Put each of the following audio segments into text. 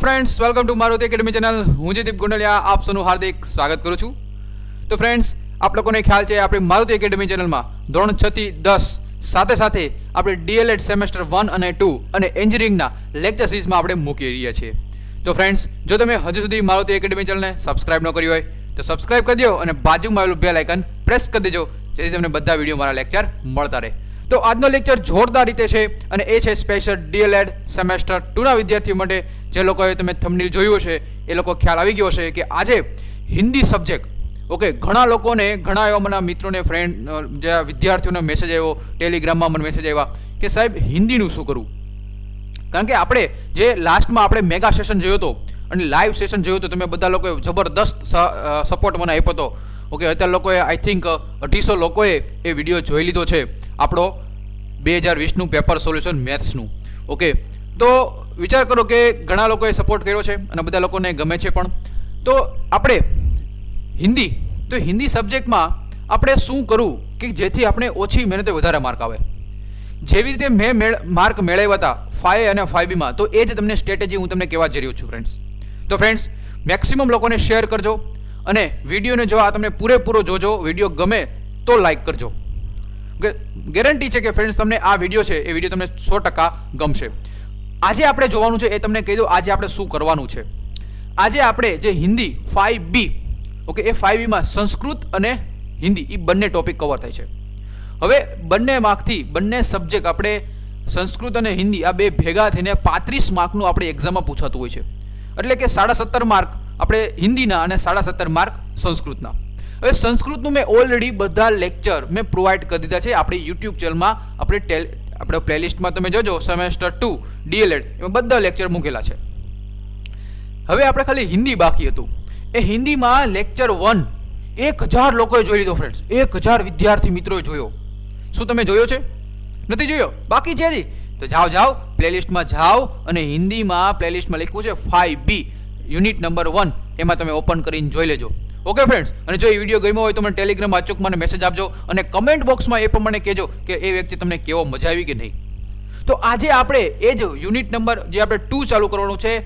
Friends, welcome to Maruti academy channel. हूँ जयदीप गुंडलिया आप सबનું हार्दिक स्वागत करूँ છું। तो फ्रेंड्स, आप लोगों ने ख्याल है अपनी मारुति एकेडमी चैनल में धोरण 6 થી 10 साथे साथे આપણે DLED सेमेस्टर 1 અને 2 અને એન્જિનિયરિંગના લેક્ચર સિરીઝમાં આપણે મૂકી રહ્યા છીએ। તો ફ્રેન્ડ્સ, જો તમે હજુ સુધી મારુતિ એકેડમી ચેનલને સબસ્ક્રાઇબ ન કરી હોય તો સબસ્ક્રાઇબ કરી દો અને બાજુમાં આવેલું બેલ આઇકન પ્રેસ કરી દેજો, જેથી તમને બધા વિડીયો મારા લેક્ચર મળતા રહે। તો આજનો લેક્ચર જોરદાર રીતે છે અને એ છે સ્પેશિયલ DLED સેમેસ્ટર 2 ના વિદ્યાર્થીઓ માટે। જે લોકોએ તમે થંબનેલ જોયું હશે એ લોકો ખ્યાલ આવી ગયો હશે કે આજે હિન્દી સબ્જેક્ટ ओके घणा लोग ने घणा एवा मना मित्रों ने फ्रेंड जे विद्यार्थियों ने मेसेज आव्यो, टेलिग्राम में मन मेसेज आव्या कि साहेब हिंदी नु शुं करूं। कारण के आपणे जे लास्ट में आपणे मेगा सेशन जोयो तो अने लाइव सेशन जोयो तो तमे बधा लोकोए जबरदस्त सपोर्ट मने आप्यो तो। ओके, अत्यार लोकोए आई थिंक 250 लोकोए ए विडियो जोई लीधो छे आपणो 2020 नु पेपर सोल्यूशन मैथ्स नु। ओके, तो विचार करो कि घणा लोकोए सपोर्ट कर्यो छे अने बधा लोकोने गमे छे पण। तो आपणे हिंदी तो हिंदी सब्जेक्ट में आपणे शुं करूं कि जेथी आपणे ओછી मेहनते वधारे मार्क आवे। जेवी रीते मैं मार्क मेळव्या हता 5 અને 5B में, तो ए ज तमने स्ट्रेटेजी हूँ तमने कहेवा जई रह्यो छुं फ्रेंड्स। तो फ्रेंड्स, मैक्सिमम लोकोने शेर करजो अने विडियो ने जो आ तमने पूरेपूरो जोजो। विडियो गमे तो लाइक करजो। गेरंटी है कि फ्रेंड्स तमने आ विडियो है ए विडियो तमने 100% गमशे। आजे आपणे जोवानुं छे ए तमने कही दो आजे आपणे शुं करवानुं छे। आजे आपणे जे हिंदी 5B ओके ए 5B में संस्कृत अने हिंदी ई बंने टॉपिक कवर थाय छे। हवे बंने मार्कथी बंने सब्जेक्ट आपणे संस्कृत अने हिंदी आ बे भेगा थईने 35 मार्कनुं आपणे एक्जाममां पूछातुं होय छे। एटले के 17.5 मार्क आपणे हिंदीना अने 17.5 मार्क संस्कृतना। हवे संस्कृतनुं मैं ऑलरेडी बधा लेक्चर मैं प्रोवाइड करी दीधा छे आपणी यूट्यूब चेनलमां। आपणे प्लेलिस्टमां तमे जोजो सेमेस्टर 2 DLED एमां बधा लेक्चर मूकेला छे। हवे आपणे खाली हिंदी बाकी हतुं। ए हिंदी में लेक्चर 1 1000 लोगोए जोई लीधो फ्रेंड्स। 1000 विद्यार्थी मित्रोए जोयो। शुं तमे जोयो छे? नथी जोयो? बाकी छे जी? तो जाओ प्लेलिस्ट में जाओ अने हिंदी में प्लेलिस्ट में लख्युं छे 5B यूनिट नंबर 1 एमां तमे ओपन करीने जोई लेजो। ओके फ्रेंड्स, अने जो ए विडियो गम्यो होय तो मने टेलिग्राम अचूक मने मेसेज आपजो अने कमेंट बॉक्स में ए प्रमाणे कहेजो कि ए व्यक्ति तमने केवो मजा आवी के नहीं। तो आजे आपणे ए ज यूनिट नंबर जे आपणे 2 चालू करवानुं छे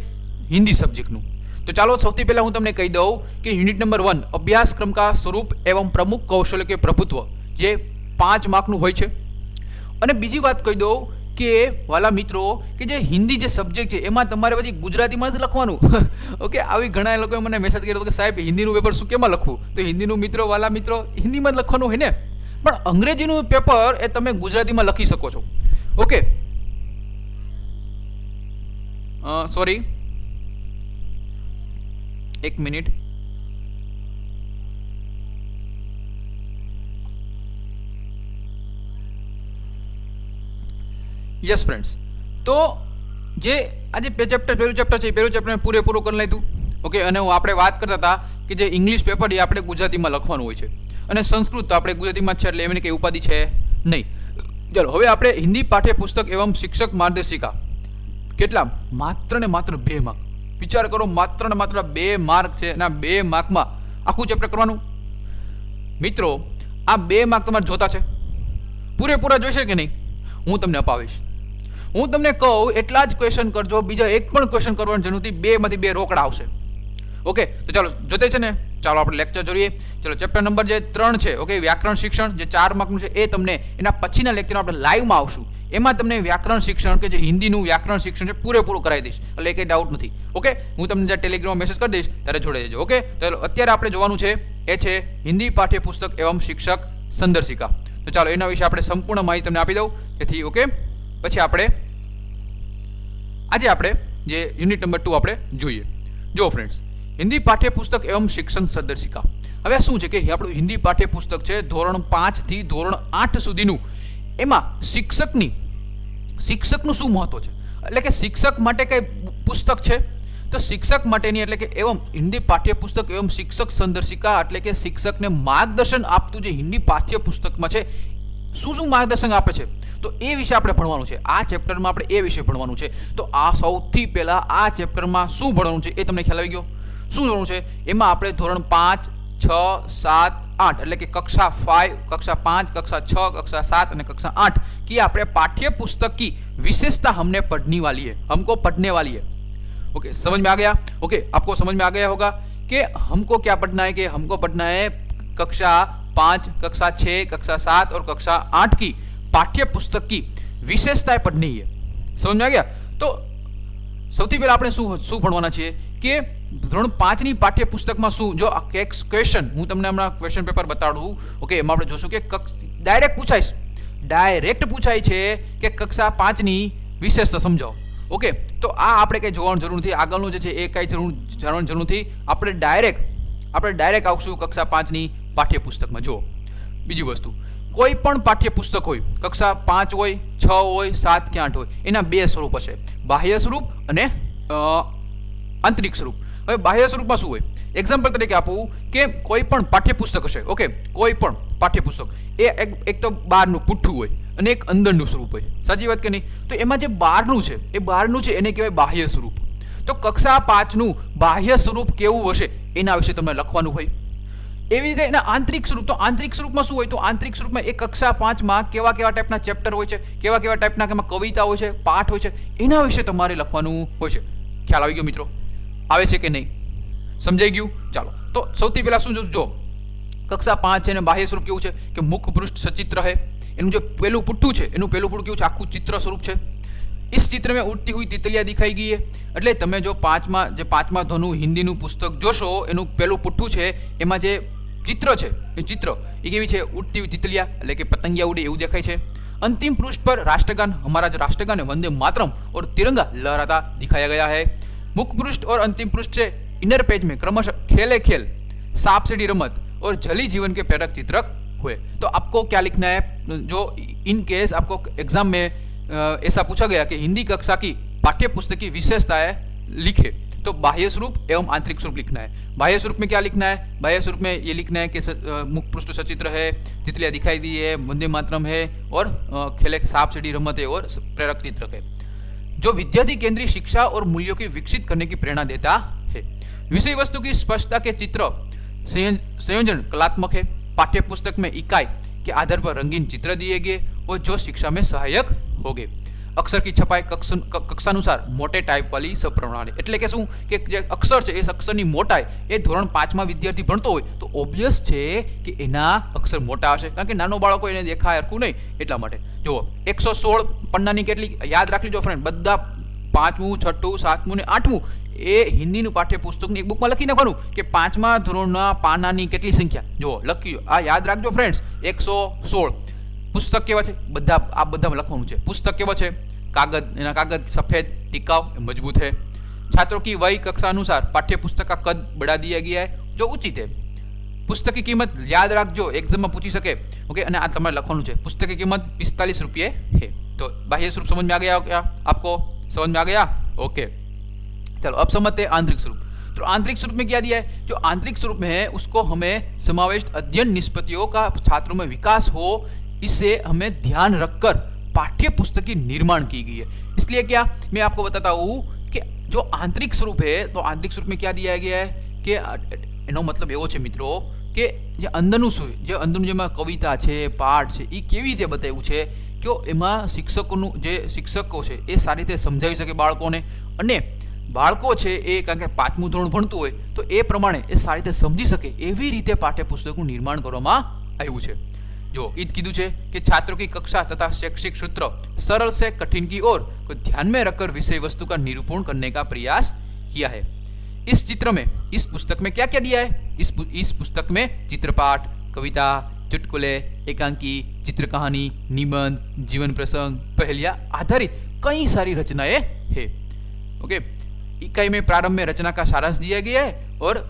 हिंदी सब्जेक्टनुं। तो चलो सौथी पहला हूँ तमने कही दऊँ कि यूनिट नंबर 1 अभ्यासक्रम का स्वरूप एवं प्रमुख कौशल्य के प्रभुत्व जे 5 मार्कनु होय छे। अने बीजी बात कही दऊँ कि वाला मित्रों कि जे हिंदी जे सब्जेक्ट है एमां तमारे पछी गुजराती में लखवानुं। ओके, आवी घणा लोकोए मने मेसेज कर्यो कि साहेब हिंदीनुं पेपर शुं केमां लखवुं? तो हिंदीनुं मित्रों वाला मित्रों हिंदी में लखवानुं होय ने, पण अंग्रेजीनुं पेपर ए तमे गुजराती में लखी शको छो। ओके, सॉरी एक मिनिट। यस फ्रेंड्स, तो जे आज पहलू चैप्टर में पूरेपूरू कर लीधुं। ओके, अने आपणे वात करता था कि जे इंग्लिश पेपर आपणे गुजराती में लखवानुं होय छे अने संस्कृत तो आपणे गुजराती में छे एटले एमनी कई उपाधि छे नहीं। चलो हवे आपणे हिंदी पाठ्यपुस्तक एवं शिक्षक मार्गदर्शिका केटला मात्र ने मात्र 2 मार्क। विचार करो, मात्र ने मात्र 2 मार्क है। 2 मार्क में आखू चेप्टर करवानुं। मित्रों, आ 2 मार्क तमारे जोता है पूरेपूरा जोईशे कि नहीं? हूँ तमने अपावीश। हूँ तमने कहूँ एटला ज क्वेश्चन करजो, बीजा एक पण क्वेश्चन करवानी जरूर नहीं। 2 मांथी 2 रोकड़ा आवशे। ओके, तो चलो जोते छे ने, चलो आपणे लेक्चर जोईए। चलो चेप्टर नंबर जे 3 है ओके व्याकरण शिक्षण जे 4 मार्कनुं छे ए तमने एना पछीना लेक्चर आपणे लाइव में आवशुं। एमां तमने व्याकरण शिक्षण के जे हिंदीनुं व्याकरण शिक्षण छे पूरेपूरुं करावी दईश, એટલે કે डाउट નથી। ओके, हूँ तमने जे टेलिग्राम मेसेज कर दईश त्यारे जोड़ाई जजो। ओके, तो अत्यारे आपणे जोवानुं छे ए छे हिंदी पाठ्यपुस्तक एवं शिक्षक संदर्शिका। तो चलो एना विषे आपणे संपूर्ण माहिती तमने आपी दऊं जेथी ओके पछी आपणे आजे आपणे जे यूनिट नंबर 2 आपणे जोईए। जो फ्रेंड्स, हिंदी पाठ्यपुस्तक एवं शिक्षण संदर्शिका हवे शुं छे के आपणुं हिंदी पाठ्यपुस्तक छे धोरण 5 થી ધોરણ 8 सुधीनुं। एमां शिक्षकनुं शुं महत्व छे, એટલે કે शिक्षक माटे कई पुस्तक छे तो शिक्षक माटेनी એટલે કે एवं हिंदी पाठ्यपुस्तक एवं शिक्षक संदर्शिका એટલે કે शिक्षकने मार्गदर्शन आपतुं जे हिंदी पाठ्यपुस्तकमां छे શું શું માર્ગદર્શન આપે છે તો એ વિશે આપણે ભણવાનું છે। આ ચેપ્ટરમાં આપણે એ વિશે ભણવાનું છે। તો આ સૌથી પહેલા આ ચેપ્ટરમાં શું ભણવાનું છે એ તમને ખ્યાલ આવી ગયો? શું ભણવાનું છે એમાં આપણે ધોરણ 5 6 7 8 એટલે કે कक्षा 5 कक्षा 5 कक्षा 6 कक्षा 7 અને कक्षा 8 की આપણે पाठ्य पुस्तक की विशेषता हमने पढ़ने वाली है, हमको पढ़ने वाली है। ओके, समझ में आ गया? ओके, आपको समझ में आ गया होगा कि हमको क्या पढ़ना है, कि हमको पढ़ना है कक्षा 5, कक्षा 6, कक्षा 7 और कक्षा 8 की पाठ्य पुस्तक की विशेषताएं पढ़नी है। समझ में आ गया? तो સૌથી પહેલા આપણે શું ભણવાના છીએ કે ધોરણ 5 ની પાઠ્ય પુસ્તકમાં શું, જો ક્વેશ્ચન હું તમને હમણાં ક્વેશ્ચન પેપર બતાડું, ઓકે, એમાં આપણે જોશું કે ડાયરેક્ટ પૂછાય છે કે કક્ષા 5 ની વિશેષતા સમજાવો। ઓકે, તો આ આપણે કંઈ જોવાની જરૂર નથી, આગળનું જે છે એ કંઈ જાણવાની જરૂર નથી, આપણે ડાયરેક્ટ આવશું કક્ષા 5 ની પાઠ્ય પુસ્તકમાં। જુઓ, બીજી વસ્તુ, કોઈ પણ પાઠ્ય પુસ્તક હોય, કક્ષા 5 હોય, 6 હોય, 7 કે 8 હોય, એના બે સ્વરૂપ હશે, બાહ્ય સ્વરૂપ અને આંતરિક સ્વરૂપ। હવે બાહ્ય સ્વરૂપમાં શું હોય? એક્ઝામ્પલ તરીકે આપું કે કોઈ પણ પાઠ્યપુસ્તક હશે, ઓકે, કોઈ પણ પાઠ્યપુસ્તક એ એક તો બહારનું પુઠ્ઠું હોય અને એક અંદરનું સ્વરૂપ હોય, સાચી વાત કે નહીં? તો એમાં જે બહારનું છે એને કહેવાય બાહ્ય સ્વરૂપ। તો કક્ષા 5 નું બાહ્ય સ્વરૂપ કેવું હશે એના વિશે તમને લખવાનું હોય। એવી રીતે એના આંતરિક સ્વરૂપ, તો આંતરિક સ્વરૂપમાં શું હોય? તો આંતરિક સ્વરૂપમાં એ કક્ષા 5 માં કેવા ટાઈપના ચેપ્ટર હોય છે, કેવા ટાઈપના એમાં કવિતા હોય છે, પાઠ હોય છે, એના વિશે તમારે લખવાનું હોય છે। ખ્યાલ આવી ગયો મિત્રો? આવે છે કે નહીં? સમજાઈ ગયું? ચાલો, તો સૌથી પહેલા શું જો કક્ષા 5 છે ને બાહ્ય સ્વરૂપ કેવું છે કે મુખ પૃષ્ઠ સચિત્ર है, એનું જે પહેલું પુઠ્ઠું છે એનું પહેલું પુઠ્ઠું કેવું છે? આખું ચિત્ર સ્વરૂપ છે। इस चित्र में उड़ती हुई तितलियां दिखाई गई है। એટલે તમે જો પાંચમા ધોરણનું હિન્દીનું પુસ્તક જોશો, એનું પહેલું પુઠ્ઠું છે, એમાં જે चित्र है ये चित्र ये केवी है? उड़ती हुई तितलिया એટલે કે પતંગિયા ઉડે એવું દેખાય છે। अंतिम पृष्ठ पर राष्ट्रगान, हमारा जो राष्ट्रगान है वंदे मातरम और तिरंगा लहराता दिखाया गया है। मुख्य पृष्ठ और अंतिम पृष्ठ से इनर पेज में क्रमशः खेले खेल, सांप सीढ़ी रमत और जली जीवन के प्रेरक चित्रक हुए। तो आपको क्या लिखना है? जो इन केस आपको एग्जाम में ऐसा पूछा गया कि हिंदी कक्षा की पाठ्य पुस्तक की विशेषताएं लिखे, तो बाह्य स्वरूप एवं आंतरिक स्वरूप लिखना है। बाह्य स्वरूप में क्या लिखना है? बाह्य स्वरूप में ये लिखना है कि मुख पृष्ठ सचित्र है, तितलियां दिखाई दी है, वंदे मातरम है और खेले सांप सीढ़ी रमत है और प्रेरक चित्रक है, जो विद्यार्थी केंद्रीय शिक्षा और मूल्यों की विकसित करने की प्रेरणा देता है। विषय वस्तु की स्पष्टता के चित्र संयोजन कलात्मक है। पाठ्य पुस्तक में इकाई के आधार पर रंगीन चित्र दिए गए और जो शिक्षा में सहायक होंगे। अक्षर की छपाई कक्षानुसार मोटे टाइप वाली सप्रणाली, એટલે કે શું કે જે અક્ષર છે એ અક્ષરની મોટાઈ એ ધોરણ 5 માં વિદ્યાર્થી ભણતો હોય તો ઓબ્વિયસ છે કે એના અક્ષર મોટા હશે, કારણ કે નાનો બાળકો એને દેખાય હરખું નહીં એટલા માટે। જુઓ, 116 પન્નાની કેટલી યાદ રાખી લેજો ફ્રેન્ડ, બધા 5મું, 6મું, 7મું ને 8મું એ હિન્દીનું પાઠ્યપુસ્તકની એક બુકમાં લખી નાખવાનું કે 5મા ધોરણના પાનાની કેટલી સંખ્યા। જુઓ, લખી આ યાદ રાખજો ફ્રેન્ડ્સ, 116 पुस्तक केवा छे? बधा आ बधामां लखवानुं छे। पुस्तक केवा छे? कागज, एना कागज सफेद, टिकाऊ, मजबूत है। छात्रों की वय कक्षा अनुसार पाठ्य पुस्तक का कद बढ़ा दिया गया है जो उचित है। पुस्तक की कीमत याद रखो, एग्जाम में पूछी सके, ओके, અને આ તમારે લખવાનું છે। पुस्तक की कीमत 45 रुपये है। तो बाह्य स्वरूप समझ में आ गया क्या? आपको समझ में आ गया? ओके, चलो अब समझते हैं आंतरिक स्वरूप। तो आंतरिक स्वरूप में क्या दिया है? जो आंतरिक स्वरूप में है उसको हमें समावेश अध्ययन निष्पत्तियों का छात्रों में विकास हो, इससे हमें ध्यान रखकर पाठ्य पुस्तक की निर्माण की गई है। इसलिए क्या मैं आपको बताता हूँ कि जो आंतरिक स्वरूप है, तो आंतरिक स्वरूप में क्या दिया गया है कि एनो मतलब एवो छे मित्रों કે જે અંદરનું શું, જે અંદરનું જેમાં કવિતા છે, પાઠ છે, એ કેવી રીતે બતાવ્યું છે કે એમાં શિક્ષકો છે એ સારી રીતે સમજાવી શકે બાળકોને, અને બાળકો છે એ કારણ કે 5મું ધોરણ ભણતું હોય તો એ પ્રમાણે એ સારી રીતે સમજી શકે એવી રીતે પાઠ્યપુસ્તકનું નિર્માણ કરવામાં આવ્યું છે। जो ईद कीधु छे कि छात्रों की कक्षा तथा शैक्षिक सूत्र सरल से कठिन की ओर को ध्यान में रखकर विषय वस्तु का निरूपण करने का प्रयास किया है। इस चित्र में, इस पुस्तक में क्या क्या दिया है? इस पुस्तक में चित्रपाठ, कविता, चुटकुले, एकांकी, चित्र कहानी, निबंध, जीवन प्रसंग, पहेलियां आधारित कई सारी रचनाएं है। ओके, इकाई में प्रारंभ में रचना का सारांश दिया गया है और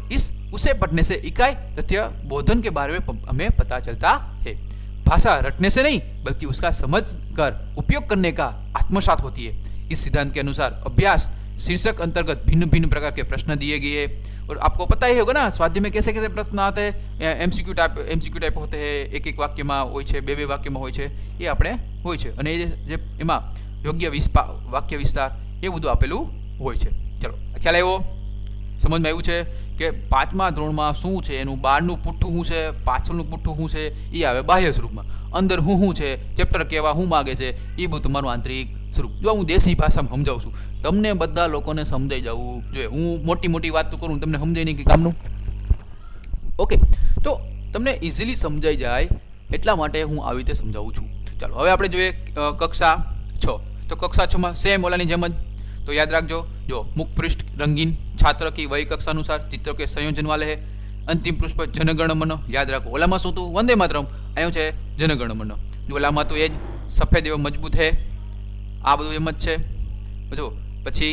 उसे पढ़ने से इकाई तथ्य बोधन के बारे में हमें पता चलता है। भाषा रटने से नहीं बल्कि उसका समझ कर उपयोग करने का आत्मसात होती है। इस सिद्धांत के अनुसार अभ्यास शीर्षक अंतर्गत भिन्न भिन्न प्रकार के प्रश्न दिए गए हैं। और आपको पता ही होगा ना स्वाध्याय में कैसे कैसे प्रश्न आते हैं, एमसीक्यू टाइप होते हैं, एक एक वाक्य में होय छे, बे वाक्य में होय छे, ये आपणे होय छे, अने जे एमां योग्य वाक्य विस्तार ए बधुं आपेલું होय छे। चलो ख्याल આવ્યો? समझ में આવ્યું છે કે 5મા ધોરણમાં શું છે, એનું બહારનું પુઠ્ઠું શું છે, પાછળનું પુઠ્ઠું શું છે, એ આવે બાહ્ય સ્વરૂપમાં। અંદર હું છે, ચેપ્ટર કેવા હું માગે છે, એ બધું તમારું આંતરિક સ્વરૂપ. જો હું દેશી ભાષામાં સમજાવું છું, તમને બધા લોકોને સમજાઈ જવું જોઈએ. હું મોટી મોટી વાત તો કરું, તમને સમજાય નહીં કે કામનું. ઓકે, તો તમને ઇઝીલી સમજાઈ જાય એટલા માટે હું આવી રીતે સમજાવું છું. ચાલો હવે આપણે જોઈએ કક્ષા 6. તો કક્ષા 6માં સેમ ઓલાની જેમ જ. तो याद रखो, जो मुख्य पृष्ठ रंगीन, छात्र की वही कक्षा अनुसार चित्रों के संयोजन वाले है. अंतिम पृष्ठ पर जनगण मन. याद रखो, ओला में शू तू वंदे मातरम, अँ है जनगण मन. ओला में तो ये सफेद एवं मजबूत है, आ बधु एम ज है. जो पछी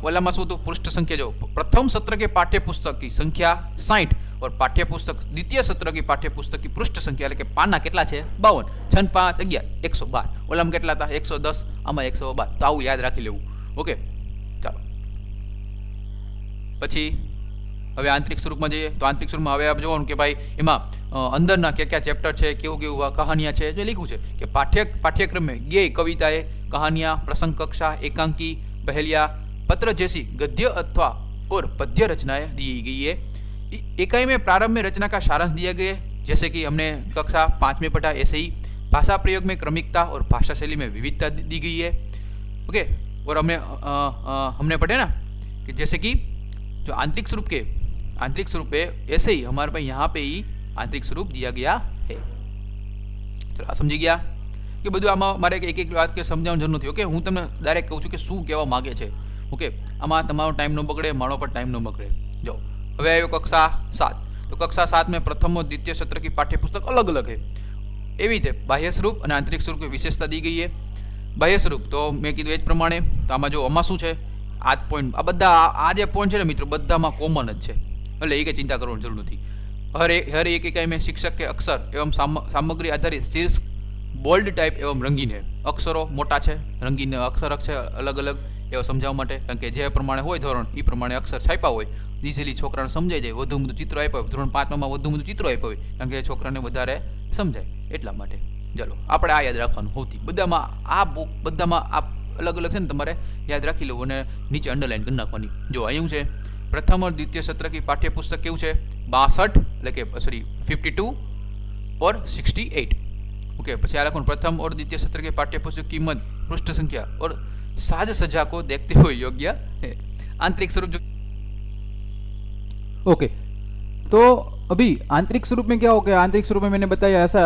ओला में शू तू पृष्ठ संख्या, जो प्रथम सत्र के पाठ्यपुस्तक की संख्या 60 और पाठ्यपुस्तक द्वितीय सत्र की पाठ्यपुस्तक की पृष्ठ संख्या એટલે કે પાના કેટલા છે 52, 6 5 11 112. ઓલામાં કેટલા હતા 110, આમાં 112. તો આવું યાદ રાખી લેવું. ओके, चलो पछी हवे आंतरिक स्वरूप में जाइए. तो आंतरिक स्वरूप में हवे आप जोवानुं के भाई एमां अंदरना क्या चेप्टर है, केवुं केवुं कहानियां है, जो लिख्युं छे कि पाठ्यक्रम में गेय, कविताएं, कहानियां, प्रसंग कक्षा, एकांकी, पहेलियां, पत्र जैसी गद्य अथवा और पद्य रचनाएं दी गई है. इकाई में प्रारंभ में रचना का सारांश दिया गया है, जैसे कि हमने कक्षा 5 में पढ़ा. ऐसे ही भाषा प्रयोग में क्रमिकता और भाषा शैली में विविधता दी गई है. ओके, और हमने पढ़े ना कि जैसे कि जो आंतरिक स्वरूप है, ऐसे ही हमारे पास यहाँ पे ही आंतरिक स्वरूप दिया गया है. चलो समझी गया कि બધું આમાં મારે એક એક વાત કે સમજાવવાની જરૂર નથી. ઓકે, હું તમને ડાયરેક્ટ કહું છું કે શું કહેવા માગે છે. ઓકે, આમાં તમારો ટાઈમ ન બગડે, મારો પણ ટાઈમ ન બગડે. જો હવે આવ્યો કક્ષા 7. તો કક્ષા 7 में प्रथम और द्वितीय सत्र की पाठ्यपुस्तक अलग अलग है. એવી રીતે બાહ્ય સ્વરૂપ અને આંતરિક સ્વરૂપ की विशेषता दी गई है. बाह्य स्वरूप तो मैं कीधुं एज प्रमाणे. तो आमां जो आमां शुं छे, आ पॉइंट, आ बधा आ जे पॉइंट छे ने मित्रों बधामां कॉमन ज छे, એટલે એ કે चिंता करवानी जरूर नहीं. हर एक इकाई में शिक्षक के अक्षर एवं सामग्री आधारित शीर्ष बोल्ड टाइप एवं रंगीन है. अक्षरों मोटा है, रंगीन अक्षर है अलग अलग एवं समझावा माटे, कारण के जे प्रमाणे होय धोरण ई प्रमाणे अक्षर छाप्या होय, इजीली छोकराने समजाई जाय. वधु वधु चित्र आप्या होय, धोरण 5 में वधु वधु चित्र आप्या होय, कारण के छोकराने वधारे समजाय એટલા માટે. चलो આપણે આ યાદ રાખવાનું હોતી. બધામાં આ બુક બધામાં આ અલગ અલગ છે ને, તમારે યાદ રાખી લેવું અને નીચે અંડરલાઇન કરી નાખવાની. જો અહીં છે પ્રથમ और द्वितीय सत्र की पाठ्यपुस्तक કેવું છે 62 એટલે કે સોરી 52 और 68. ओके, પછી આ લખવાનું प्रथम और द्वितीय सत्र के पाठ्यपुस्तक कीमत, पृष्ठ संख्या और साज सज्जा को देखते हुए योग्य है. आंतरिक स्वरूप जो ओके, तो अभी आंतरिक स्वरूप में क्या हो गया. आंतरिक स्वरूप में मैंने बताया ऐसा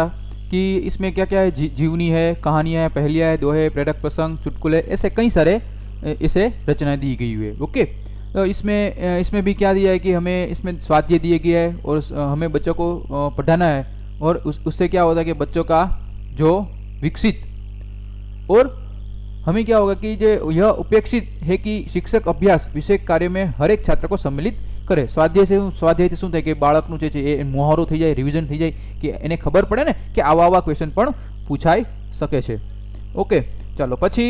कि इसमें क्या क्या है, जीवनी है, कहानियाँ है, पहेलियाँ है, दोहे, प्रेरक प्रसंग, चुटकुले, ऐसे कई सारे इसे रचनाएं दी गई हुई है. ओके, तो इसमें भी क्या दिया है कि हमें इसमें स्वाध्याय दिए गया है और हमें बच्चों को पढ़ाना है. और उससे क्या होता है कि बच्चों का जो विकसित, और हमें क्या होगा कि जो यह उपेक्षित है कि शिक्षक अभ्यास विषय कार्य में हर एक छात्र को सम्मिलित करे. स्वाध्याय શું થાય કે બાળકનું છે એ મોહારો થઈ જાય, રિવિઝન થઈ જાય, કે એને ખબર પડે ને કે આવા ક્વેશ્ચન પણ પૂછાઈ શકે છે. ઓકે, ચાલો પછી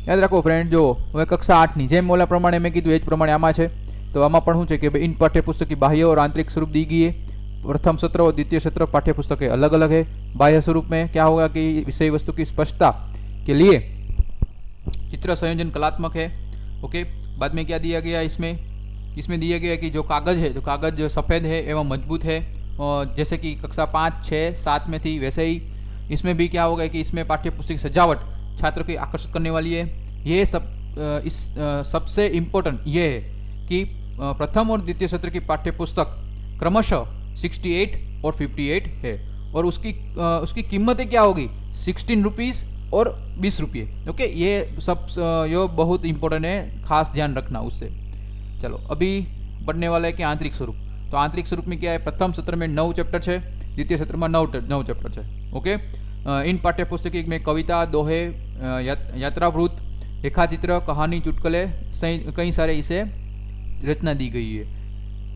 યાદ રાખો ફ્રેન્ડ. જો હવે કક્ષા 8 ની જેમ ઓલા પ્રમાણે મેં કીધું એ જ પ્રમાણે આમાં છે. તો આમાં પણ શું છે કે इन पाठ्यपुस्तक की बाह्य और आंतरिक स्वरूप दी गई है. प्रथम सत्र और द्वितीय सत्र पाठ्यपुस्तक अलग अलग है. बाह्य स्वरूप में क्या होगा कि विषय वस्तु की स्पष्टता के लिए चित्र संयोजन कलात्मक है. ओके, बाद में क्या दिया गया, इसमें दिया गया कि जो कागज़ है, तो कागज़ सफ़ेद है एवं मजबूत है, और जैसे कि कक्षा 5, 6, 7 में थी वैसे ही इसमें भी क्या होगा कि इसमें पाठ्यपुस्तक सजावट छात्र की आकर्षित करने वाली है. ये सबसे इम्पोर्टेंट ये है कि प्रथम और द्वितीय सत्र की पाठ्यपुस्तक क्रमशः 68 और 58 है, और उसकी कीमतें क्या होगी 16 रुपीज़ और 20 रुपये. ओके, ये सब ये बहुत इम्पोर्टेंट है, खास ध्यान रखना उससे. चलो अभी पढ़ने वाला है कि आंतरिक स्वरूप. तो आंतरिक स्वरूप में क्या है, प्रथम सत्र में 9 चैप्टर है, द्वितीय सत्र में 9 चैप्टर है. ओके, इन पाठ्यपुस्तक में कविता, दोहे, यात्रावृत्त, रेखाचित्र, कहानी, चुटकुले, कई सारे इसे रचना दी गई है.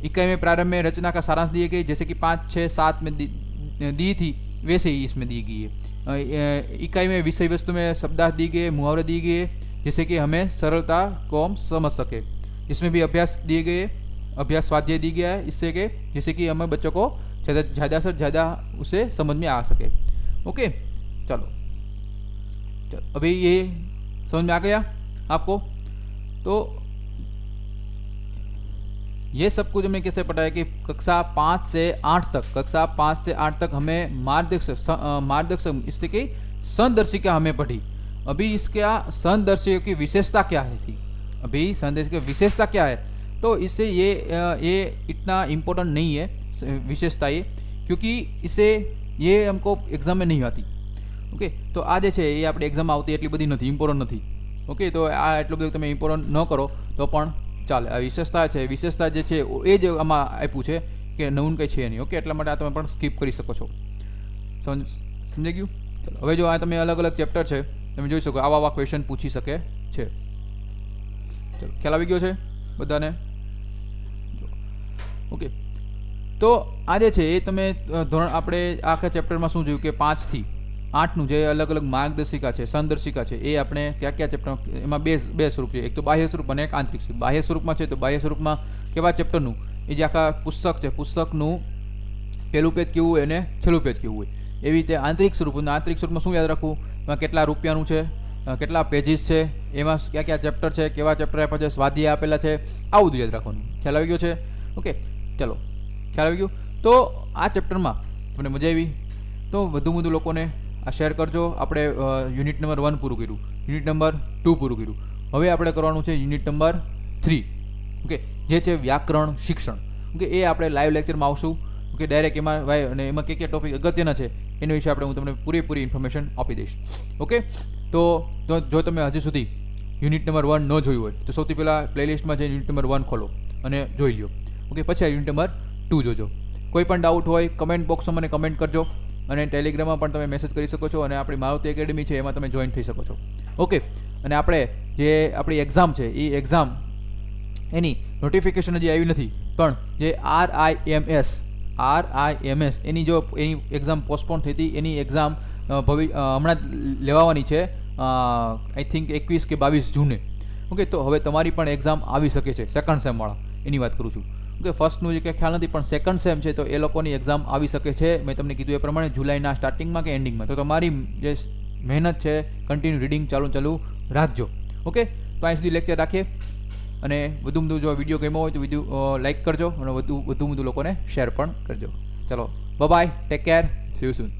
इकाई में प्रारंभ में रचना का सारांश दिए गए, जैसे कि 5, 6, 7 में दी थी वैसे ही इसमें दी गई है. इकाई में विषय वस्तु में शब्दार्थ दी गए, मुहावरे दी गए, जैसे कि हमें सरलता को हम समझ सके. इसमें भी अभ्यास दिए गए, अभ्यास स्वाध्याय दी गया है, इससे कि जैसे कि हमें बच्चों को ज़्यादा से ज़्यादा उसे समझ में आ सके. ओके, चलो अभी ये समझ में आ गया आपको. तो ये सब कुछ हमने कैसे पढ़ा है कि कक्षा 5 से 8 तक हमें मार्गदर्शक इससे कि संदर्शिका हमें पढ़ी. अभी इसका संदर्शियों की विशेषता क्या है थी, अभी संदेश की विशेषता क्या है, तो इससे ये इतना इम्पोर्टेंट नहीं है विशेषता ये, क्योंकि इसे ये हमको एग्जाम में नहीं आती. ओके, तो આ જે છે એ આપણે એક્ઝામ આવતી એટલી બધી નથી, ઇમ્પોર્ટન્ટ નથી. ઓકે, તો આ એટલું બધું તમે ઇમ્પોર્ટન્ટ ન કરો તો પણ ચાલે. આ વિશેષતા છે, વિશેષતા જે છે એ જ આમાં આપ્યું છે કે નવું કંઈ છે નહીં. ઓકે, એટલા માટે આ તમે પણ સ્કીપ કરી શકો છો. સમજાઈ ગયું? ચલો, હવે જો આ તમે અલગ અલગ ચેપ્ટર છે તમે જોઈ શકો, આવા ક્વેશ્ચન પૂછી શકે છે. ચલો, ખ્યાલ આવી ગયો છે બધાને? ઓકે, તો આ જે છે એ તમે ધોરણ આપણે આખા ચેપ્ટરમાં શું જોયું કે 5 થી 8નું જે અલગ અલગ માર્ગદર્શિકા છે, સંદર્શિકા છે, એ આપણે કયા ચેપ્ટર, એમાં બે સ્વરૂપ છે, એક તો બાહ્ય સ્વરૂપ અને એક આંતરિક સ્વરૂપ. બાહ્ય સ્વરૂપમાં છે તો બાહ્ય સ્વરૂપમાં કેવા ચેપ્ટરનું, એ જે આખા પુસ્તક છે, પુસ્તકનું પહેલું પેજ કેવું હોય અને છેલ્લું પેજ કેવું હોય. એવી રીતે આંતરિક સ્વરૂપ, આંતરિક સ્વરૂપમાં શું યાદ રાખવું, એમાં કેટલા રૂપિયાનું છે, કેટલા પેજીસ છે, એમાં કયા ચેપ્ટર છે, કેવા ચેપ્ટર આપ્યા છે, સ્વાધ્યાય આપેલા છે, આવું બધું યાદ રાખવાનું. ખ્યાલ આવી ગયો છે? ઓકે, ચલો, ખ્યાલ આવી ગયું. તો આ ચેપ્ટરમાં તમને મજા આવી તો વધુ લોકોને આ શેર કરજો. આપણે યુનિટ નંબર 1 પૂરું કર્યું, યુનિટ નંબર 2 પૂરું કર્યું. હવે આપણે કરવાનું છે યુનિટ નંબર 3. ઓકે, જે છે વ્યાકરણ શિક્ષણ. ઓકે, એ આપણે લાઈવ લેક્ચરમાં આવશું. ઓકે, ડાયરેક્ટ એમાં ભાઈ, અને એમાં કયા ટોપિક અગત્યના છે એના વિશે આપણે હું તમને પૂરેપૂરી ઇન્ફોર્મેશન આપી દઈશ. ઓકે, તો જો તમે હજી સુધી યુનિટ નંબર 1 ન જોયું હોય તો સૌથી પહેલાં પ્લેલિસ્ટમાં જઈને યુનિટ નંબર 1 ખોલો અને જોઈ લો. ઓકે, પછી આ યુનિટ નંબર 2 જોજો. કોઈ પણ ડાઉટ હોય કમેન્ટ બોક્સમાં મને કમેન્ટ કરજો, અને ટેલિગ્રામમાં પણ તમે મેસેજ કરી શકો છો, અને આપણી મારુતિ એકેડમી છે એમાં તમે જોઈન થઈ શકો છો. ઓકે, અને આપણે જે આપણી એક્ઝામ છે એ એક્ઝામ એની નોટિફિકેશન હજી આવી નથી, પણ જે RIMS એની એક્ઝામ પોસ્ટપોન થઈ હતી, એની એક્ઝામ હમણાં જ લેવાની છે, આઈ થિંક 21 કે 22 જૂને. ઓકે, તો હવે તમારી પણ એક્ઝામ આવી શકે છે, સેકન્ડ સેમવાળા એની વાત કરું છું. ઓકે, ફર્સ્ટનું જે કંઈ ખ્યાલ નથી, પણ સેકન્ડ સેમ છે તો એ લોકોની એક્ઝામ આવી શકે છે. મેં તમને કીધું એ પ્રમાણે જુલાઈના સ્ટાર્ટિંગમાં કે એન્ડિંગમાં. તો તમારી જે મહેનત છે, કન્ટિન્યુ રીડિંગ ચાલુ રાખજો. ઓકે, તો અહીં સુધી લેક્ચર રાખીએ, અને વધુ જો વિડીયો ગમ્યો હોય તો વિડીયો લાઇક કરજો, અને વધુ લોકોને શેર પણ કરજો. ચલો, bye, take care, see you soon.